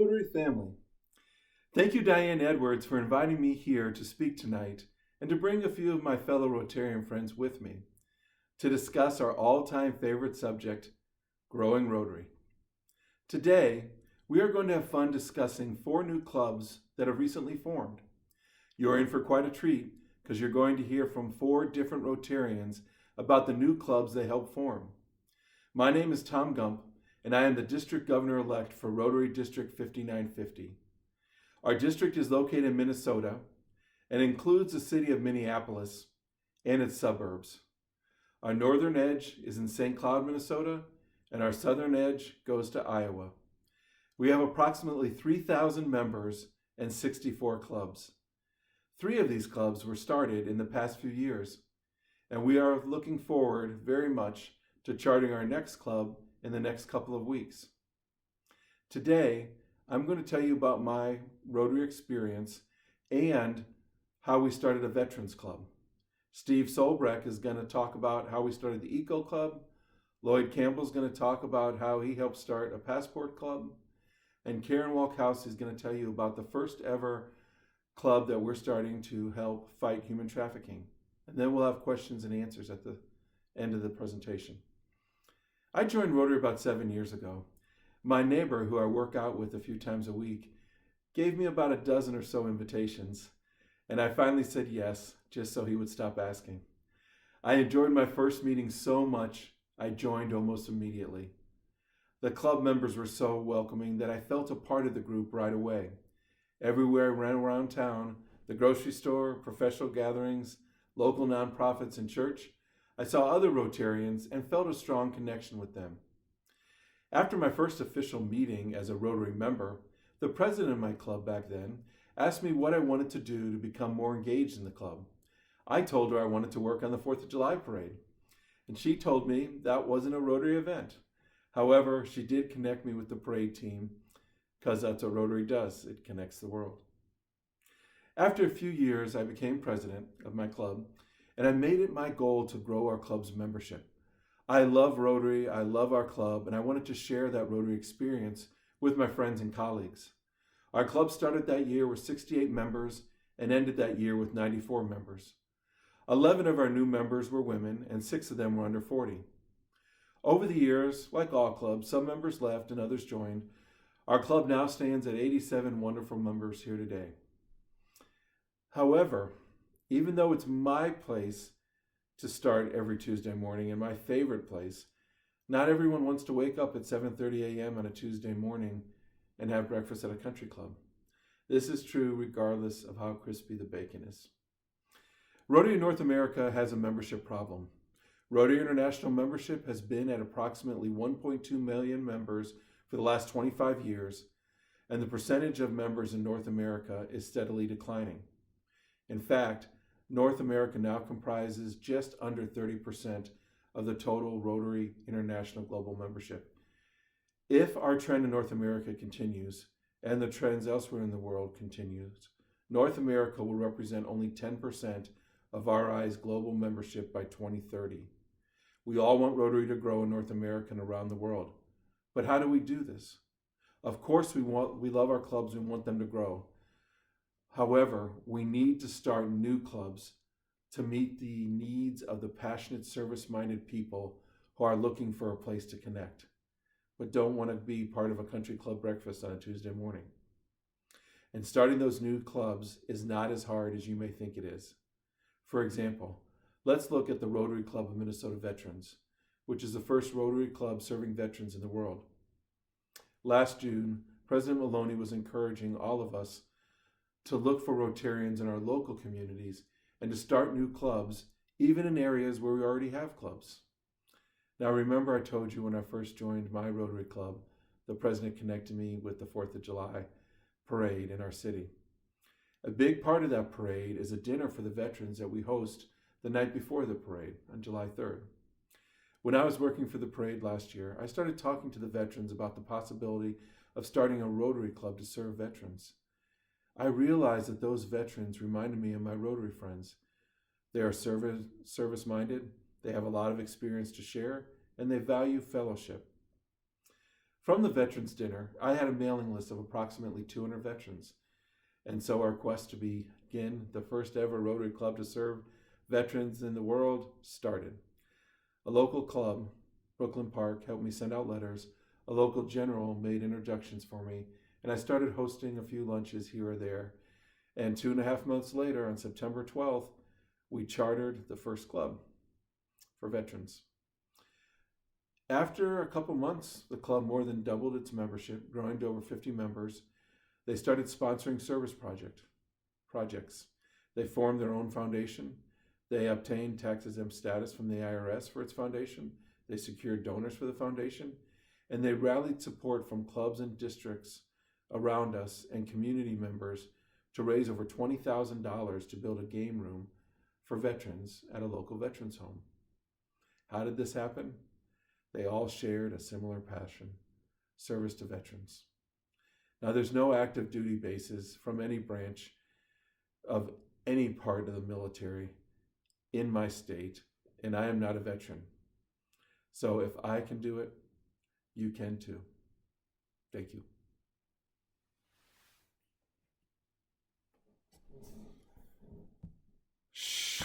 Rotary family. Thank you, Diane Edwards, for inviting me here to speak tonight and to bring a few of my fellow Rotarian friends with me to discuss our all-time favorite subject, growing Rotary. Today, we are going to have fun discussing 4 new clubs that have recently formed. You're in for quite a treat because you're going to hear from 4 different Rotarians about the new clubs they helped form. My name is Tom Gump, and I am the District Governor-elect for Rotary District 5950. Our district is located in Minnesota and includes the city of Minneapolis and its suburbs. Our northern edge is in St. Cloud, Minnesota, and our southern edge goes to Iowa. We have approximately 3,000 members and 64 clubs. 3 of these clubs were started in the past few years, and we are looking forward very much to charting our next club in the next couple of weeks. Today, I'm going to tell you about my Rotary experience and how we started a Veterans Club. Steve Solbreck is going to talk about how we started the Eco Club. Lloyd Campbell is going to talk about how he helped start a Passport Club. And Karen Walkowski is going to tell you about the first ever club that we're starting to help fight human trafficking. And then we'll have questions and answers at the end of the presentation. I joined Rotary about 7 years ago. My neighbor, who I work out with a few times a week, gave me about a dozen or so invitations, and I finally said yes, just so he would stop asking. I enjoyed my first meeting so much, I joined almost immediately. The club members were so welcoming that I felt a part of the group right away. Everywhere I ran around town, the grocery store, professional gatherings, local nonprofits, and church, I saw other Rotarians and felt a strong connection with them. After my first official meeting as a Rotary member, the president of my club back then asked me what I wanted to do to become more engaged in the club. I told her I wanted to work on the 4th of July parade, and she told me that wasn't a Rotary event. However, she did connect me with the parade team because that's what Rotary does. It connects the world. After a few years, I became president of my club, and I made it my goal to grow our club's membership. I love Rotary, I love our club, and I wanted to share that Rotary experience with my friends and colleagues. Our club started that year with 68 members and ended that year with 94 members. 11 of our new members were women, and 6 of them were under 40. Over the years, like all clubs, some members left and others joined. Our club now stands at 87 wonderful members here today. However, even though it's my place to start every Tuesday morning and my favorite place, not everyone wants to wake up at 7:30 a.m. on a Tuesday morning and have breakfast at a country club. This is true regardless of how crispy the bacon is. Rotary North America has a membership problem. Rotary International membership has been at approximately 1.2 million members for the last 25 years, and the percentage of members in North America is steadily declining. In fact, North America now comprises just under 30% of the total Rotary International global membership. If our trend in North America continues, and the trends elsewhere in the world continues, North America will represent only 10% of RI's global membership by 2030. We all want Rotary to grow in North America and around the world. But how do we do this? Of course, we love our clubs, we want them to grow. However, we need to start new clubs to meet the needs of the passionate, service-minded people who are looking for a place to connect, but don't want to be part of a country club breakfast on a Tuesday morning. And starting those new clubs is not as hard as you may think it is. For example, let's look at the Rotary Club of Minnesota Veterans, which is the first Rotary club serving veterans in the world. Last June, President Maloney was encouraging all of us to look for Rotarians in our local communities and to start new clubs, even in areas where we already have clubs. Now remember I told you when I first joined my Rotary Club, the president connected me with the 4th of July parade in our city. A big part of that parade is a dinner for the veterans that we host the night before the parade on July 3rd. When I was working for the parade last year, I started talking to the veterans about the possibility of starting a Rotary Club to serve veterans. I realized that those veterans reminded me of my Rotary friends. They are service-minded, they have a lot of experience to share, and they value fellowship. From the Veterans Dinner, I had a mailing list of approximately 200 veterans. And so our quest to begin the first ever Rotary Club to serve veterans in the world started. A local club, Brooklyn Park, helped me send out letters. A local general made introductions for me, and I started hosting a few lunches here or there. And 2.5 months later, on September 12th, we chartered the first club for veterans. After a couple months, the club more than doubled its membership, growing to over 50 members. They started sponsoring service projects. They formed their own foundation. They obtained tax-exempt status from the IRS for its foundation. They secured donors for the foundation. And they rallied support from clubs and districts around us and community members to raise over $20,000 to build a game room for veterans at a local veterans home. How did this happen? They all shared a similar passion: service to veterans. Now, there's no active duty bases from any branch of any part of the military in my state, and I am not a veteran. So if I can do it, you can too. Thank you.